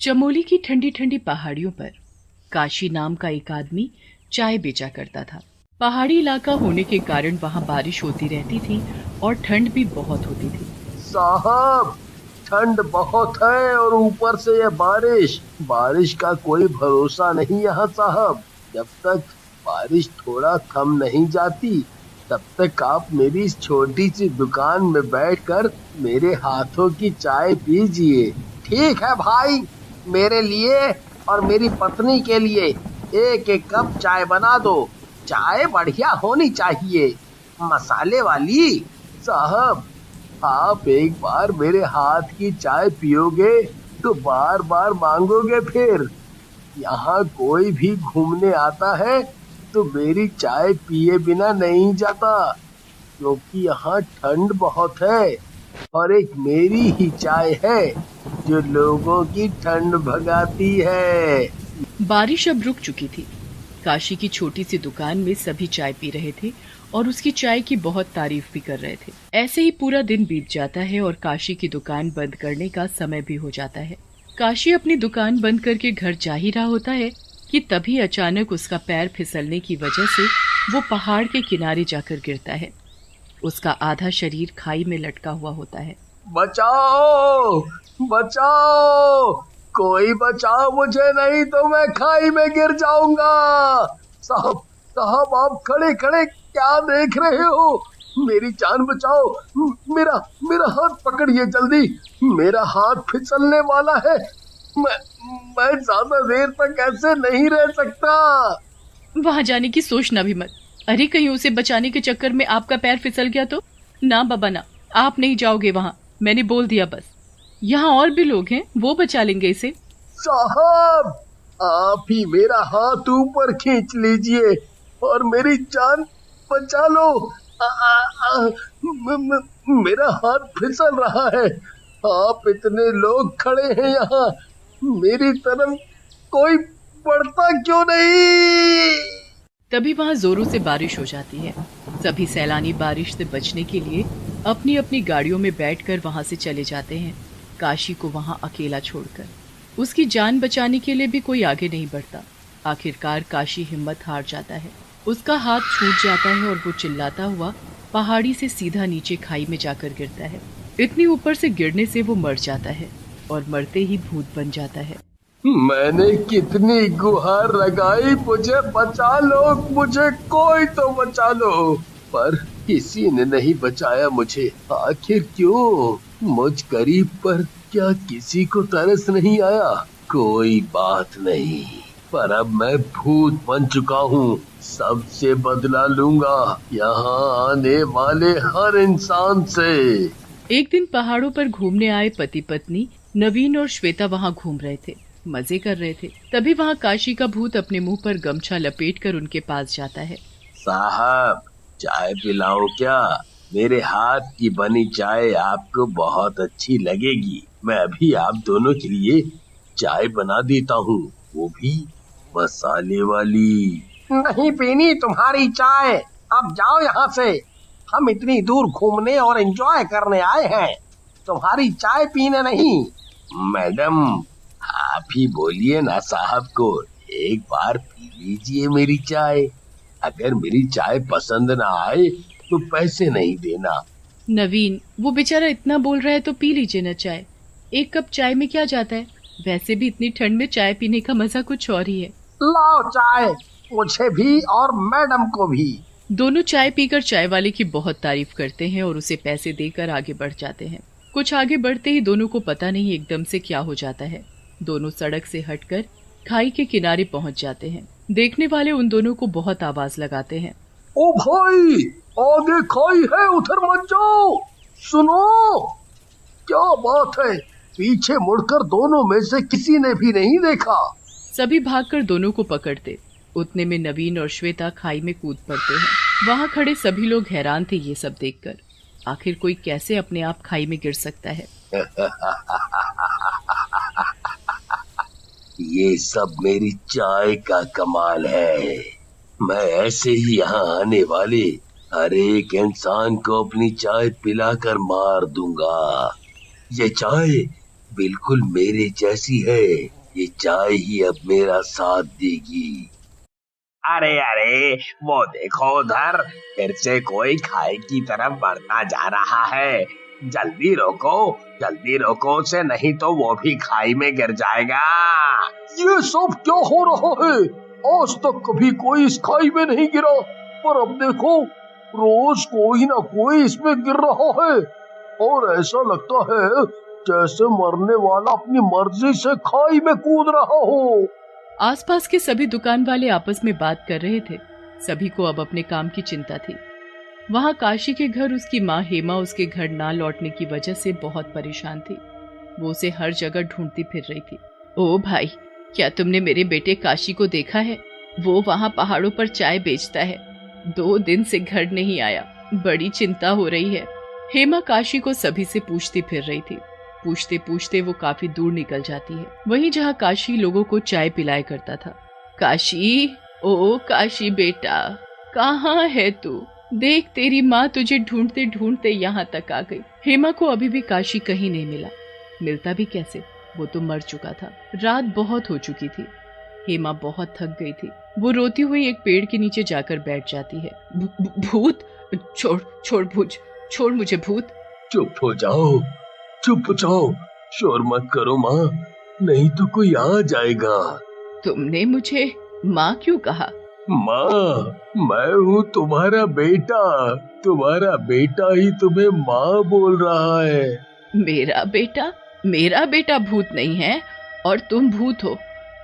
चमोली की ठंडी ठंडी पहाड़ियों पर काशी नाम का एक आदमी चाय बेचा करता था। पहाड़ी इलाका होने के कारण वहाँ बारिश होती रहती थी और ठंड भी बहुत होती थी। साहब, ठंड बहुत है और ऊपर से ये बारिश का कोई भरोसा नहीं यहाँ साहब। जब तक बारिश थोड़ा थम नहीं जाती तब तक आप मेरी इस छोटी सी दुकान में बैठकर मेरे हाथों की चाय पीजिए। ठीक है भाई, मेरे लिए और मेरी पत्नी के लिए एक एक कप चाय बना दो। चाय बढ़िया होनी चाहिए, मसाले वाली। साहब, आप एक बार मेरे हाथ की चाय पियोगे तो बार बार मांगोगे फिर। यहाँ कोई भी घूमने आता है तो मेरी चाय पिए बिना नहीं जाता, क्योंकि यहाँ ठंड बहुत है और एक मेरी ही चाय है जो लोगों की ठंड भगाती है। बारिश अब रुक चुकी थी। काशी की छोटी सी दुकान में सभी चाय पी रहे थे और उसकी चाय की बहुत तारीफ भी कर रहे थे। ऐसे ही पूरा दिन बीत जाता है और काशी की दुकान बंद करने का समय भी हो जाता है। काशी अपनी दुकान बंद करके घर जा ही रहा होता है कि तभी अचानक उसका पैर फिसलने की वजह से वो पहाड़ के किनारे जाकर गिरता है। उसका आधा शरीर खाई में लटका हुआ होता है। बचाओ बचाओ, कोई बचाओ मुझे, नहीं तो मैं खाई में गिर जाऊंगा। साहब साहब, आप खड़े खड़े क्या देख रहे हो? मेरी जान बचाओ। मेरा मेरा हाथ पकड़िए जल्दी, मेरा हाथ फिसलने वाला है। मैं ज्यादा देर तक ऐसे नहीं रह सकता। वहां जाने की सोचना भी मत। अरे कहीं उसे बचाने के चक्कर में आपका पैर फिसल गया तो? ना बाबा ना, आप नहीं जाओगे वहां, मैंने बोल दिया बस। यहाँ और भी लोग हैं, वो बचा लेंगे इसे। साहब, आप ही मेरा हाथ ऊपर खींच लीजिए और मेरी जान बचा लो। आ, आ, आ, मेरा हाथ फिसल रहा है। आप इतने लोग खड़े हैं यहाँ, मेरी तरफ कोई बढ़ता क्यों नहीं? तभी वहां जोरों से बारिश हो जाती है। सभी सैलानी बारिश से बचने के लिए अपनी अपनी गाड़ियों में बैठकर वहां से चले जाते हैं, काशी को वहां अकेला छोड़कर। उसकी जान बचाने के लिए भी कोई आगे नहीं बढ़ता। आखिरकार काशी हिम्मत हार जाता है। उसका हाथ छूट जाता है और वो चिल्लाता हुआ पहाड़ी से सीधा नीचे खाई में जाकर गिरता है। इतनी ऊपर से गिरने से वो मर जाता है और मरते ही भूत बन जाता है। मैंने कितनी गुहार लगाई, मुझे बचा लो, मुझे कोई तो बचा लो, पर किसी ने नहीं बचाया मुझे। आखिर क्यों? मुझ गरीब पर क्या किसी को तरस नहीं आया? कोई बात नहीं, पर अब मैं भूत बन चुका हूँ, सबसे बदला लूंगा यहाँ आने वाले हर इंसान से। एक दिन पहाड़ों पर घूमने आए पति पत्नी नवीन और श्वेता वहाँ घूम रहे थे, मजे कर रहे थे। तभी वहाँ काशी का भूत अपने मुंह पर गमछा लपेटकर उनके पास जाता है। साहब, चाय पिलाओ क्या? मेरे हाथ की बनी चाय आपको बहुत अच्छी लगेगी। मैं अभी आप दोनों के लिए चाय बना देता हूँ, वो भी मसाले वाली। नहीं पीनी तुम्हारी चाय, अब जाओ यहाँ से। हम इतनी दूर घूमने और एंजॉय करने आए हैं, तुम्हारी चाय पीने नहीं। मैडम, आप ही बोलिए ना साहब को, एक बार पी लीजिए मेरी चाय। अगर मेरी चाय पसंद ना आए तो पैसे नहीं देना। नवीन, वो बेचारा इतना बोल रहा है तो पी लीजिए ना चाय। एक कप चाय में क्या जाता है? वैसे भी इतनी ठंड में चाय पीने का मजा कुछ और ही है। लाओ चाय, मुझे भी और मैडम को भी। दोनों चाय पीकर चाय वाले की बहुत तारीफ करते हैं और उसे पैसे देकर आगे बढ़ जाते हैं। कुछ आगे बढ़ते ही दोनों को पता नहीं एकदम से क्या हो जाता है। दोनों सड़क से हटकर खाई के किनारे पहुंच जाते हैं। देखने वाले उन दोनों को बहुत आवाज लगाते हैं। ओ भाई, आगे खाई है, उधर मत जाओ। सुनो, क्या बात है? पीछे मुड़कर दोनों में से किसी ने भी नहीं देखा। सभी भागकर दोनों को पकड़ते। उतने में नवीन और श्वेता खाई में कूद पड़ते हैं। वहाँ खड़े सभी लोग हैरान थे ये सब देखकर। आखिर कोई कैसे अपने आप खाई में गिर सकता है? ये सब मेरी चाय का कमाल है। मैं ऐसे ही यहाँ आने वाले हर एक इंसान को अपनी चाय पिलाकर मार दूंगा। ये चाय बिल्कुल मेरे जैसी है। ये चाय ही अब मेरा साथ देगी। अरे अरे, वो देखो उधर, फिर से कोई खाई की तरफ बढ़ता जा रहा है। जल्दी रोको उसे, नहीं तो वो भी खाई में गिर जाएगा। ये सब क्या हो रहा है? आज तक कभी कोई इस खाई में नहीं गिरा, पर अब देखो रोज कोई ना कोई इसमें गिर रहा है। और ऐसा लगता है जैसे मरने वाला अपनी मर्जी से खाई में कूद रहा हो। आसपास के सभी दुकान वाले आपस में बात कर रहे थे। सभी को अब अपने काम की चिंता थी। वहां काशी के घर उसकी माँ हेमा उसके घर ना लौटने की वजह से बहुत परेशान थी। वो उसे हर जगह ढूंढती फिर रही थी। ओ भाई, क्या तुमने मेरे बेटे काशी को देखा है? वो वहां पहाड़ों पर चाय बेचता है। 2 दिन से घर नहीं आया। बड़ी चिंता हो रही है। हेमा काशी को सभी से पूछती फिर रही थी। पूछते पूछते वो काफी दूर निकल जाती है, वहीं जहाँ काशी लोगों को चाय पिलाया करता था। काशी, ओ काशी बेटा, कहाँ है तू? देख, तेरी माँ तुझे ढूंढते ढूंढते यहाँ तक आ गई। हेमा को अभी भी काशी कहीं नहीं मिला। मिलता भी कैसे, वो तो मर चुका था। रात बहुत हो चुकी थी। हेमा बहुत थक गई थी। वो रोती हुई एक पेड़ के नीचे जाकर बैठ जाती है। भूत, छोड़ भूत, छोड़ मुझे भूत। चुप हो जाओ, शोर मत करो माँ, नहीं तो कोई आ जाएगा। तुमने मुझे माँ क्यों कहा? माँ, मैं हूँ तुम्हारा बेटा ही तुम्हें माँ बोल रहा है। मेरा बेटा? मेरा बेटा भूत नहीं है और तुम भूत हो।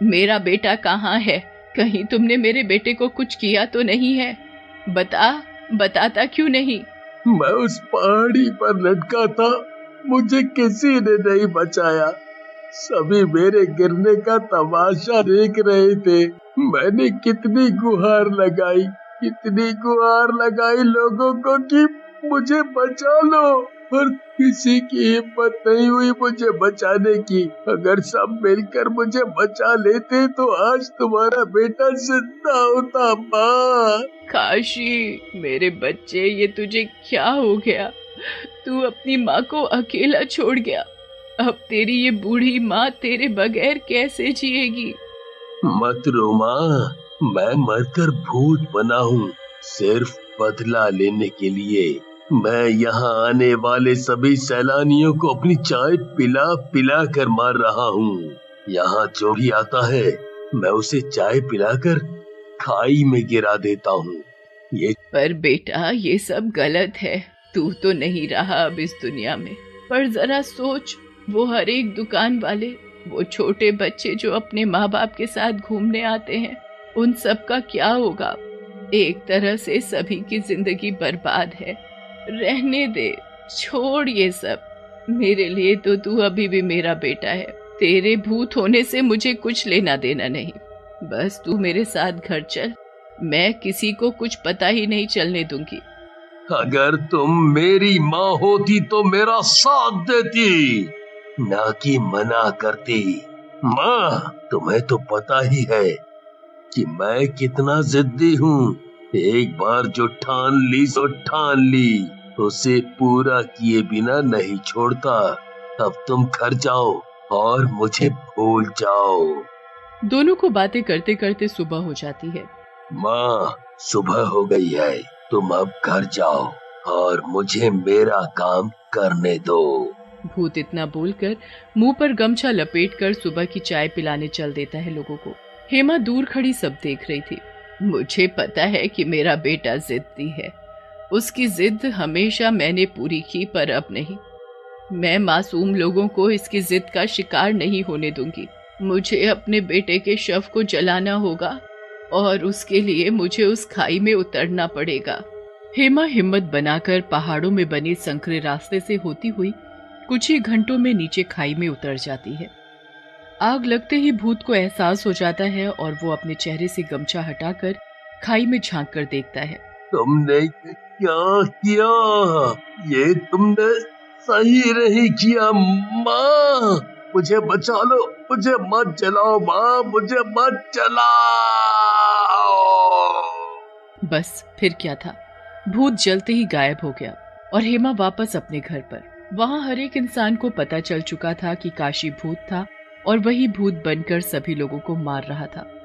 मेरा कहाँ है? कहीं तुमने मेरे बेटे को कुछ किया तो नहीं है? बताता क्यों नहीं? मैं उस पहाड़ी पर लटका था, मुझे किसी ने नहीं बचाया। सभी मेरे गिरने का तमाशा देख रहे थे। मैंने कितनी गुहार लगाई लोगों को कि मुझे बचा लो, पर किसी की हिम्मत नहीं हुई मुझे बचाने की। अगर सब मिलकर मुझे बचा लेते तो आज तुम्हारा बेटा जिंदा होता। माँ। काशी, मेरे बच्चे, ये तुझे क्या हो गया? तू अपनी माँ को अकेला छोड़ गया। अब तेरी ये बूढ़ी माँ तेरे बगैर कैसे जिएगी? मत रो माँ, मैं मरकर भूत बना हूँ, सिर्फ बदला लेने के लिए। मैं यहाँ आने वाले सभी सैलानियों को अपनी चाय पिला पिला कर मार रहा हूँ। यहाँ जो भी आता है मैं उसे चाय पिलाकर खाई में गिरा देता हूँ। पर बेटा, ये सब गलत है। तू तो नहीं रहा अब इस दुनिया में। पर जरा सोच, वो हर एक दुकान वाले, वो छोटे बच्चे जो अपने माँ बाप के साथ घूमने आते हैं, उन सब का क्या होगा? एक तरह से सभी की जिंदगी बर्बाद है। रहने दे, छोड़ ये सब। मेरे लिए तो तू अभी भी मेरा बेटा है। तेरे भूत होने से मुझे कुछ लेना देना नहीं। बस तू मेरे साथ घर चल, मैं किसी को कुछ पता ही नहीं चलने दूंगी। अगर तुम मेरी माँ होती तो मेरा साथ देती, ना कि मना करती। माँ, तुम्हें तो पता ही है कि मैं कितना जिद्दी हूँ। एक बार जो ठान ली सो ठान ली, उसे पूरा किए बिना नहीं छोड़ता। अब तुम घर जाओ और मुझे भूल जाओ। दोनों को बातें करते करते सुबह हो जाती है। माँ, सुबह हो गई है, तुम अब घर जाओ और मुझे मेरा काम करने दो। भूत इतना बोलकर मुंह पर गमछा लपेटकर सुबह की चाय पिलाने चल देता है लोगों को। हेमा दूर खड़ी सब देख रही थी। मुझे पता है कि मेरा बेटा जिद्दी है। उसकी जिद हमेशा मैंने पूरी की, पर अब नहीं। मैं मासूम लोगों को इसकी जिद का शिकार नहीं होने दूंगी। मुझे अपने बेटे के शव को जलाना होगा और उसके लिए मुझे उस खाई में उतरना पड़ेगा। हेमा हिम्मत बनाकर पहाड़ों में बने संकरे रास्ते से होती हुई कुछ ही घंटों में नीचे खाई में उतर जाती है। आग लगते ही भूत को एहसास हो जाता है और वो अपने चेहरे से गमछा हटाकर खाई में झांक कर देखता है। तुमने क्या किया? ये तुमने सही नहीं किया। माँ, मुझे बचा लो, मुझे मत जलाओ। माँ, मुझे मत जलाओ। बस फिर क्या था, भूत जलते ही गायब हो गया और हेमा वापस अपने घर पर। वहां हर एक इंसान को पता चल चुका था कि काशी भूत था और वही भूत बनकर सभी लोगों को मार रहा था।